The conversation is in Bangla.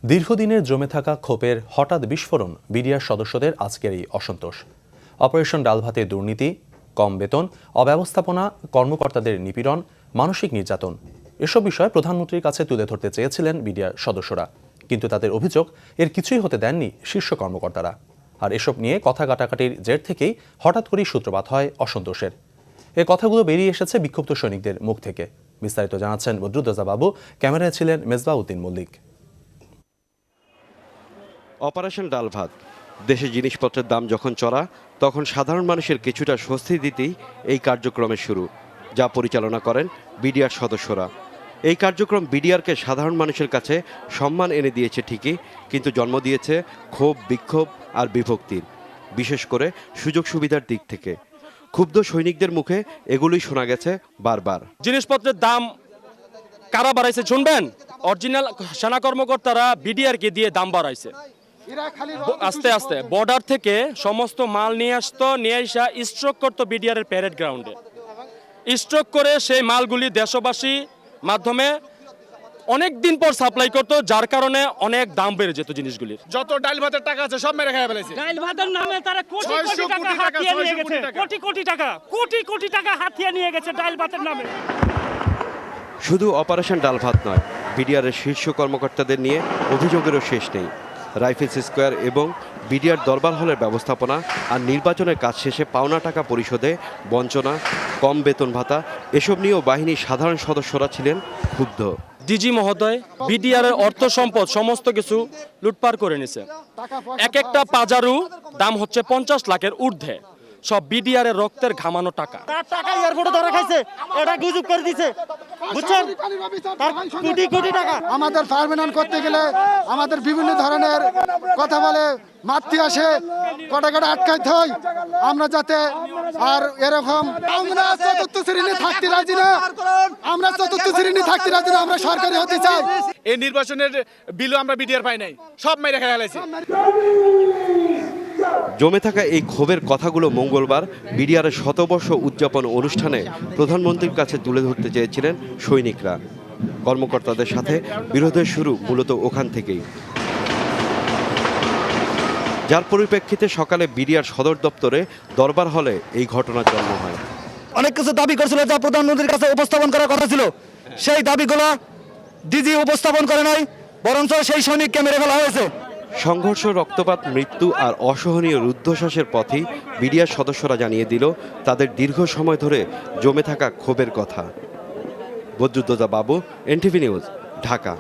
দীর্ঘদিনের জমে থাকা ক্ষোভের হঠাৎ বিস্ফোরণ বিডিআর সদস্যদের আজকের এই অসন্তোষ। অপারেশন ডালভাতে দুর্নীতি, কম বেতন, অব্যবস্থাপনা, কর্মকর্তাদের নিপীড়ন, মানসিক নির্যাতন এসব বিষয় প্রধানমন্ত্রীর কাছে তুলে ধরতে চেয়েছিলেন বিডিআর সদস্যরা, কিন্তু তাদের অভিযোগ এর কিছুই হতে দেননি শীর্ষ কর্মকর্তারা। আর এসব নিয়ে কথা কাটাকাটির জের থেকেই হঠাৎ করেই সূত্রপাত হয় অসন্তোষের। এ কথাগুলো বেরিয়ে এসেছে বিক্ষুব্ধ সৈনিকদের মুখ থেকে। বিস্তারিত জানাচ্ছেন বদরুদ্দোজা বাবু, ক্যামেরায় ছিলেন মেজবাউদ্দিন মল্লিক। অপারেশন ডাল ভাত। দেশে জিনিসপত্রের দাম যখন চড়া, তখন সাধারণ মানুষের কিছুটা স্বস্তি দিতেই এই কার্যক্রমের শুরু, যা পরিচালনা করেন বিডিআর সদস্যরা। এই কার্যক্রম বিডিআরকে সাধারণ মানুষের কাছে সম্মান এনে দিয়েছে ঠিকই, কিন্তু জন্ম দিয়েছে ক্ষোভ, বিক্ষোভ আর বিভক্তির, বিশেষ করে সুযোগ সুবিধার দিক থেকে। ক্ষুব্ধ সৈনিকদের মুখে এগুলোই শোনা গেছে বারবার। জিনিসপত্রের দাম কারা বাড়াইছে শুনবেন? অরিজিনাল সেনা কর্মকর্তারা বিডিআরকে দিয়ে দাম বাড়াইছে। আস্তে আস্তে বর্ডার থেকে সমস্ত মাল নিয়ে আসতো, নিয়ে আসা স্ট্রোক করতো বিডিআরের প্যারেড গ্রাউন্ডে। স্ট্রোক করে সেই মালগুলি দেশবাসী মাধ্যমে অনেক দিন পর সাপ্লাই করতো, যার কারণে অনেক দাম বেড়ে যেত জিনিসগুলির। যত ডাল ভাতের টাকা আছে সব মেরে খেয়ে ফেলেছে। ডাল ভাতের নামে তারা কোটি কোটি টাকা হাতিয়ে নিয়ে গেছে, কোটি টাকা হাতিয়ে নিয়ে গেছে ডাল ভাতের নামে। শুধু অপারেশন ডাল ভাত নয়, বিডিআরের শীর্ষ কর্মকর্তাদের নিয়ে অভিযোগেরও শেষ নেই। রাইফেলস স্কোয়ার এবং বিডিআর দরবার হলের ব্যবস্থাপনা আর নির্বাচনের কাজ শেষে পাওনা টাকা পরিশোধে বঞ্চনা, কম বেতন ভাতা এসব নিয়েও বাহিনীর সাধারণ সদস্যরা ছিলেন ক্ষুব্ধ। ডিজি মহোদয় বিডিআরের অর্থ সম্পদ সমস্ত কিছু লুটপাট করে নিছে। এক একটা পাজারু দাম হচ্ছে 50 লাখের ঊর্ধ্বে। সব বিডিআরের রক্তের ঘামানো টাকা। তার টাকা এয়ারপোর্টে ধরে খাইছে, এটা গুজব করে দিছে, বুঝছেন? তার কোটি টাকা। আমাদের পারমানেন্ট করতে গেলে আমাদের বিভিন্ন ধরনের কথা বলে মাতৃ আসে, কটা আটকাইতে হয়। আমরা যাতে আর এরকম আমরা চতুর্থ শ্রেণী থাকতে রাজি না, আমরা সরকারি হতে চাই। এই নির্বাচনের বিলও আমরা বিডিআর পাই নাই, সব মেরে খেয়ে ফেলেছে। জমে থাকা এই ক্ষোভের কথাগুলো মঙ্গলবার বিডিআরের শতবর্ষ উদযাপন অনুষ্ঠানে প্রধানমন্ত্রীর কাছে তুলে ধরতে চেয়েছিলেন সৈনিকরা। কর্মকর্তাদের সাথে বিরোধের শুরু মূলত ওখান থেকেই, যার পরিপ্রেক্ষিতে সকালে বিডিআর সদর দপ্তরে দরবার হলে এই ঘটনার জন্ম হয়। অনেক কিছু দাবি করেছিল যা প্রধানমন্ত্রীর কাছে উপস্থাপন করার কথা ছিল, সেই দাবিগুলো ডিজি উপস্থাপন করে নাই, বরঞ্চ সেই সৈনিককে মেরে ফেলা হয়েছে। সংঘর্ষ, রক্তপাত, মৃত্যু আর অসহনীয় রুদ্ধশ্বাসের পথেই বিডিআর সদস্যরা জানিয়ে দিল তাদের দীর্ঘ সময় ধরে জমে থাকা ক্ষোভের কথা। বদরুদ্দোজা বাবু, এনটিভি নিউজ, ঢাকা।